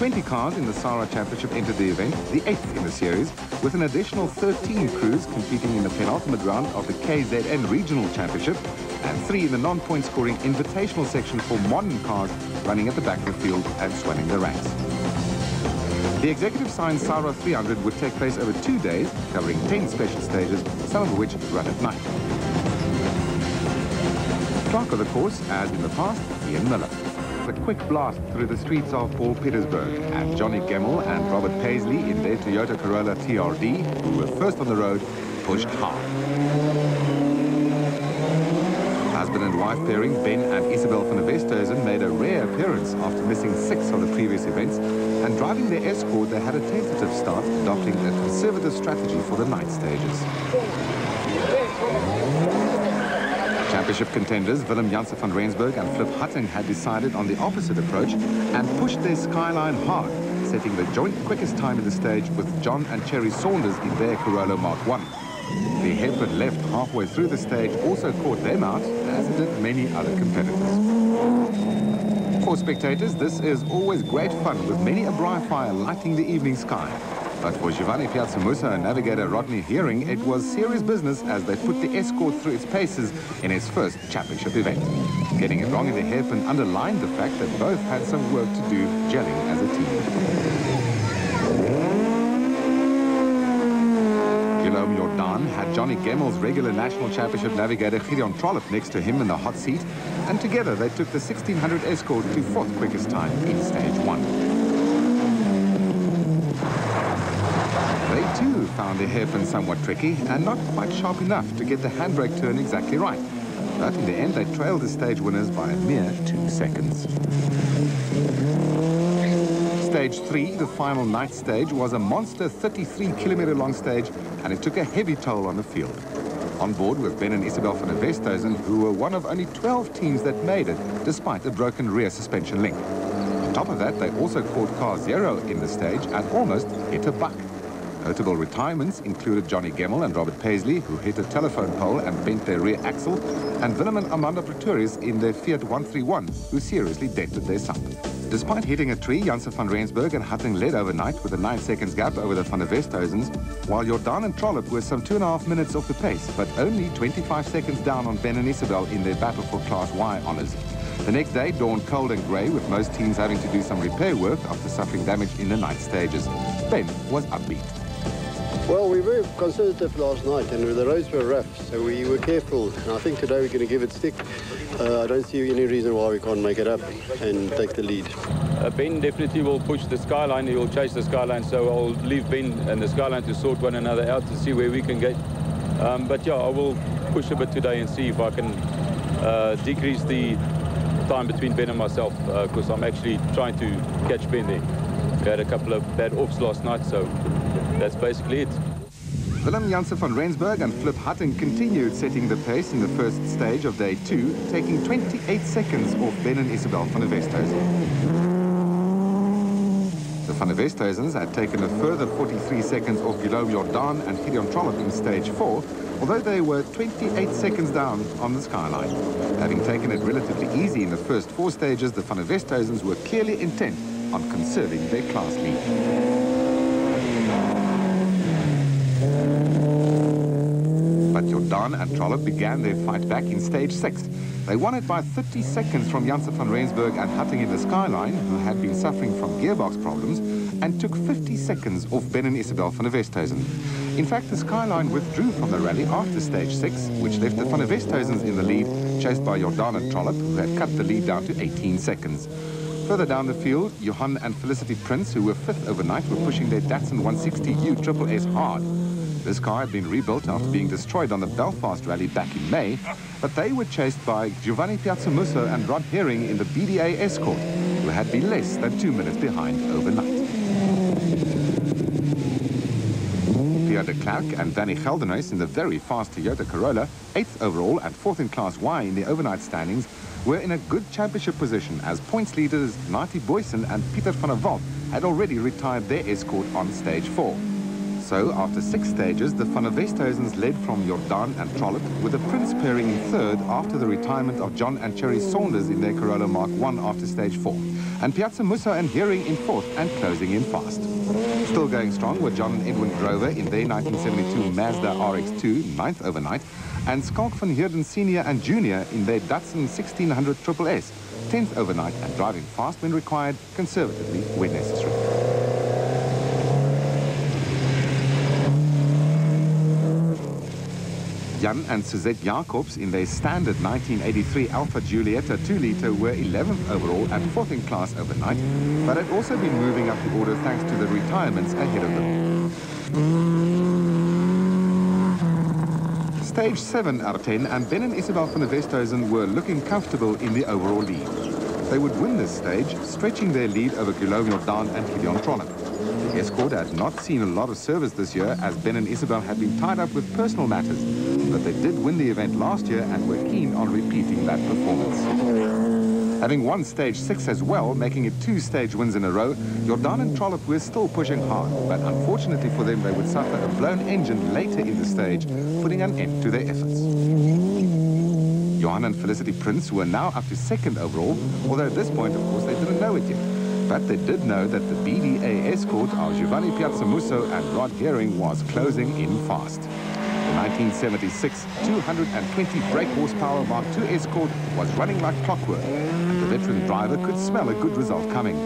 20 cars in the SAHRA Championship entered the event, the 8th in the series, with an additional 13 crews competing in the penultimate round of the KZN Regional Championship, and 3 in the non-point scoring invitational section for modern cars running at the back of the field and swelling the ranks. The executive signed SAHRA 300 would take place over 2 days, covering 10 special stages, some of which run at night. Clerk of the course, as in the past, Ian Miller. A quick blast through the streets of Paul Petersburg, and Johnny Gemmell and Robert Paisley in their Toyota Corolla TRD, who were first on the road, pushed hard. Husband and wife pairing Ben and Isabel van der Westhuizen made a rare appearance after missing 6 of the previous events, and driving their Escort, they had a tentative start, adopting a conservative strategy for the night stages. Championship contenders Willem Janssen van Rensburg and Flip Hutting had decided on the opposite approach and pushed their Skyline hard, setting the joint quickest time in the stage with John and Cherry Saunders in their Corolla Mark I. The hairpin left halfway through the stage also caught them out, as it did many other competitors. For spectators, this is always great fun, with many a bright fire lighting the evening sky. But for Giovanni Piazzamussa and navigator Rodney Heering, it was serious business as they put the Escort through its paces in its first championship event. Getting it wrong in the hairpin underlined the fact that both had some work to do gelling as a team. Guillaume Jordan had Johnny Gemmell's regular national championship navigator Gideon Trollope next to him in the hot seat, and together they took the 1600 Escort to 4th quickest time in stage 1. They too found the hairpin somewhat tricky and not quite sharp enough to get the handbrake turn exactly right. But in the end, they trailed the stage winners by a mere 2 seconds. Stage 3, the final night stage, was a monster 33-kilometer long stage, and it took a heavy toll on the field. On board with Ben and Isabel van der Westhuizen, who were one of only 12 teams that made it, despite a broken rear suspension link. On top of that, they also caught car 0 in the stage and almost hit a buck. Notable retirements included Johnny Gemmell and Robert Paisley, who hit a telephone pole and bent their rear axle, and Willem and Amanda Pretorius in their Fiat 131, who seriously dented their sump. Despite hitting a tree, Janssen van Rensburg and Hutting led overnight with a 9 seconds gap over the van der Westhuizens, while Jordan and Trollope were some 2.5 minutes off the pace, but only 25 seconds down on Ben and Isabel in their battle for Class Y honours. The next day dawned cold and grey, with most teams having to do some repair work after suffering damage in the night stages. Ben was upbeat. Well, we were conservative last night and the roads were rough, so we were careful. And I think today we're going to give it stick. I don't see any reason why we can't make it up and take the lead. Ben definitely will push the Skyline. He will chase the Skyline, so I'll leave Ben and the Skyline to sort one another out to see where we can get. But yeah, I will push a bit today and see if I can decrease the time between Ben and myself, because I'm actually trying to catch Ben there. We had a couple of bad offs last night, so that's basically it. Willem Janssen van Rensburg and Flip Hutting continued setting the pace in the first stage of day 2, taking 28 seconds off Ben and Isabel van der Westhuizen. The van der Westhuizens had taken a further 43 seconds off Guillaume Jordan and Gideon Trollope in stage 4, although they were 28 seconds down on the Skyline. Having taken it relatively easy in the first 4 stages, the van der Westhuizens were clearly intent on conserving their class lead. But Jordan and Trollope began their fight back in stage 6. They won it by 30 seconds from Janssen van Rensburg and Hutting in the Skyline, who had been suffering from gearbox problems, and took 50 seconds off Ben and Isabel van der Westhuizen. In fact, the Skyline withdrew from the rally after stage 6, which left the van der Westhuizens in the lead, chased by Jordan and Trollope, who had cut the lead down to 18 seconds. Further down the field, Johan and Felicity Prince, who were 5th overnight, were pushing their Datsun 160U SSS hard. This car had been rebuilt after being destroyed on the Belfast rally back in May, but they were chased by Giovanni Piazzamussa and Rod Heering in the BDA Escort, who had been less than 2 minutes behind overnight. Pierre de Klerk and Danny Geldenhuis in the very fast Toyota Corolla, 8th overall and 4th in Class Y in the overnight standings, were in a good championship position as points leaders Nati Boysen and Pieter van der Walt had already retired their Escort on stage 4. So, after 6 stages, the van der Westhuizens led from Jordan and Trollope, with the Prince pairing in 3rd after the retirement of John and Cherry Saunders in their Corolla Mark I after stage 4. and Piazza Musso and Heering in 4th and closing in fast. Still going strong were John and Edwin Grover in their 1972 Mazda RX-2, 9th overnight, and Skalk van Heerden Senior and Junior in their Datsun 1600 SSS, 10th overnight, and driving fast when required, conservatively when necessary. Jan and Suzette Jacobs in their standard 1983 Alfa Giulietta 2-litre were 11th overall and 4th in class overnight, but had also been moving up the order thanks to the retirements ahead of them. Stage 7 out of 10, and Ben and Isabel van der Westhuizen were looking comfortable in the overall lead. They would win this stage, stretching their lead over Guillaume Jordan and Gideon Trollip. The Escort had not seen a lot of service this year as Ben and Isabel had been tied up with personal matters, but they did win the event last year and were keen on repeating that performance. Having won stage 6 as well, making it 2 stage wins in a row, Jordan and Trollip were still pushing hard, but unfortunately for them they would suffer a blown engine later in the stage, putting an end to their efforts. Johan and Felicity Prince were now up to 2nd overall, although at this point of course they didn't know it yet. But they did know that the BDA Escort of Giovanni Piazzamusso and Rod Heering was closing in fast. The 1976 220 brake horsepower Mark II Escort was running like clockwork, and the veteran driver could smell a good result coming.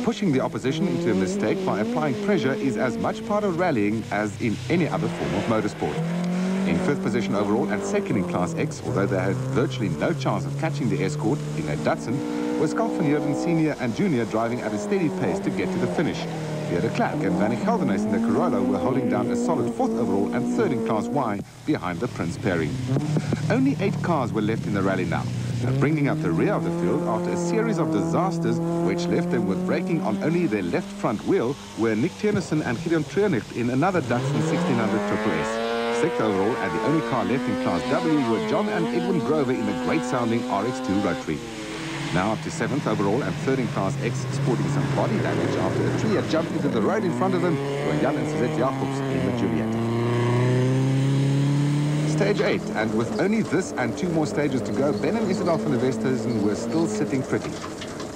Pushing the opposition into a mistake by applying pressure is as much part of rallying as in any other form of motorsport. In 5th position overall and 2nd in Class X, although they had virtually no chance of catching the Escort in their Datsun, was Skalk van Heerden Senior and Junior driving at a steady pace to get to the finish. Pierre de Klerk and Van Gelderhuis in the Corolla were holding down a solid 4th overall and 3rd in Class Y behind the Prince pairing. Only 8 cars were left in the rally now, and bringing up the rear of the field after a series of disasters which left them with braking on only their left front wheel were Nick Tiernissen and Gideon Treurnicht in another Datsun 1600 SSS. 6th overall and the only car left in Class W were John and Edwin Grover in the great-sounding RX-2 Rotary. Now up to 7th overall and 3rd in Class X, sporting some body damage after a tree had jumped into the road in front of them, were Jan and Suzette Jacobs in the Julietta. Stage 8, and with only this and 2 more stages to go, Ben and Isabel van der Westhuizen were still sitting pretty.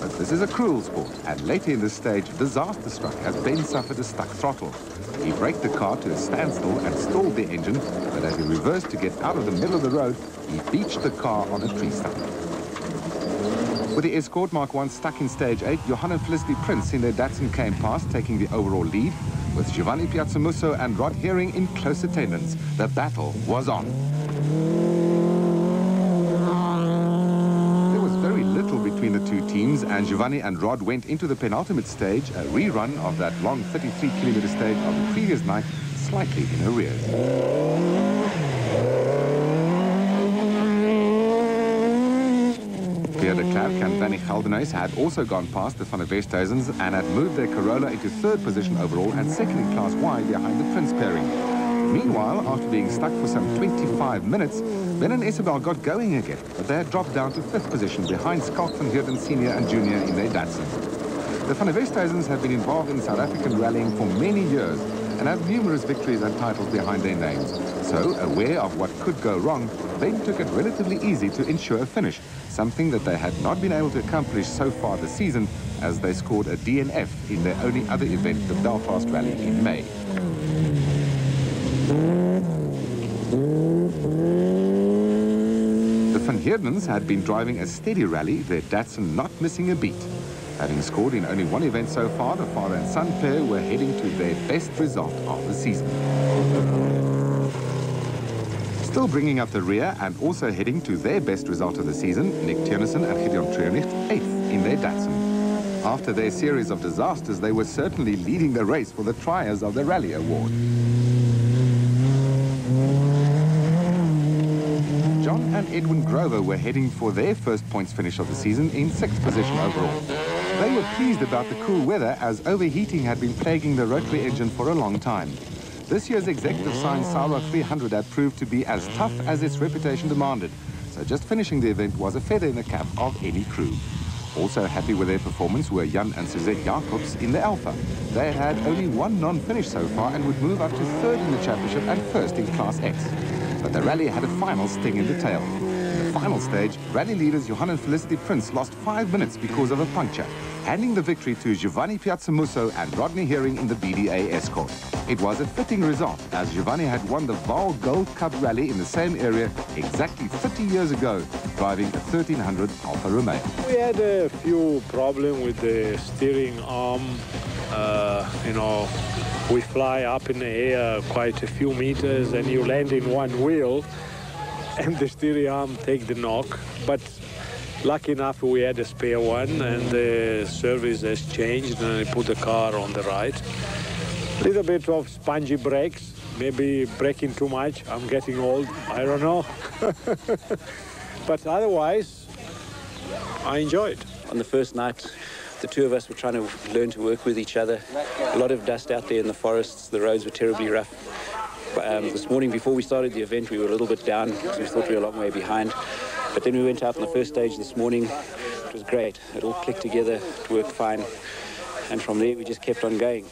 But this is a cruel sport, and later in this stage, disaster struck as Ben suffered a stuck throttle. He braked the car to a standstill and stalled the engine, but as he reversed to get out of the middle of the road, he beached the car on a tree stump. With the Escort Mark I stuck in stage 8, Johan and Felicity Prince in their Datsun came past, taking the overall lead, with Giovanni Piazzamusso and Rod Heering in close attendance. The battle was on. There was very little between the two teams, and Giovanni and Rod went into the penultimate stage, a rerun of that long 33-kilometer stage of the previous night, slightly in arrears. Pierre de Klerk and Van Gelderhuis had also gone past the Van der Westhuizens and had moved their Corolla into 3rd position overall and 2nd in Class Y behind the Prince pairing. Meanwhile, after being stuck for some 25 minutes, Ben and Isabel got going again, but they had dropped down to 5th position behind Skalk van Heerden Senior and Junior in their Datsun. The Van der Westhuizens have been involved in South African rallying for many years and have numerous victories and titles behind their names. So, aware of what could go wrong, Ben took it relatively easy to ensure a finish, something that they had not been able to accomplish so far this season, as they scored a DNF in their only other event, the Belfast Rally in May. The Van Heerdens had been driving a steady rally, their Datsun not missing a beat. Having scored in only 1 event so far, the father and son pair were heading to their best result of the season. Still bringing up the rear and also heading to their best result of the season, Nick Tiernissen and Gideon Treurnicht, 8th in their Datsun. After their series of disasters, they were certainly leading the race for the Triers of the Rally Award. John and Edwin Grover were heading for their first points finish of the season in 6th position overall. They were pleased about the cool weather as overheating had been plaguing the rotary engine for a long time. This year's executive signed SAHRA 300 had proved to be as tough as its reputation demanded, so just finishing the event was a feather in the cap of any crew. Also happy with their performance were Jan and Suzette Jacobs in the Alpha. They had only 1 non-finish so far and would move up to 3rd in the championship and 1st in Class X. But the rally had a final sting in the tail. In the final stage, rally leaders Johan and Felicity Prince lost 5 minutes because of a puncture, handing the victory to Giovanni Piazzamusso and Rodney Herring in the BDA Escort. It was a fitting result, as Giovanni had won the Val Gold Cup rally in the same area exactly 30 years ago, driving a 1300 Alfa Romeo. We had a few problems with the steering arm. You know, we fly up in the air quite a few meters and you land in one wheel and the steering arm take the knock. But lucky enough we had a spare one and the service has changed and I put the car on the right. A little bit of spongy brakes, maybe braking too much. I'm getting old, I don't know. But otherwise, I enjoyed. On the first night, the two of us were trying to learn to work with each other. A lot of dust out there in the forests. The roads were terribly rough. This morning, before we started the event, we were a little bit down because we thought we were a long way behind. But then we went out on the first stage this morning. It was great. It all clicked together. It worked fine. And from there, we just kept on going.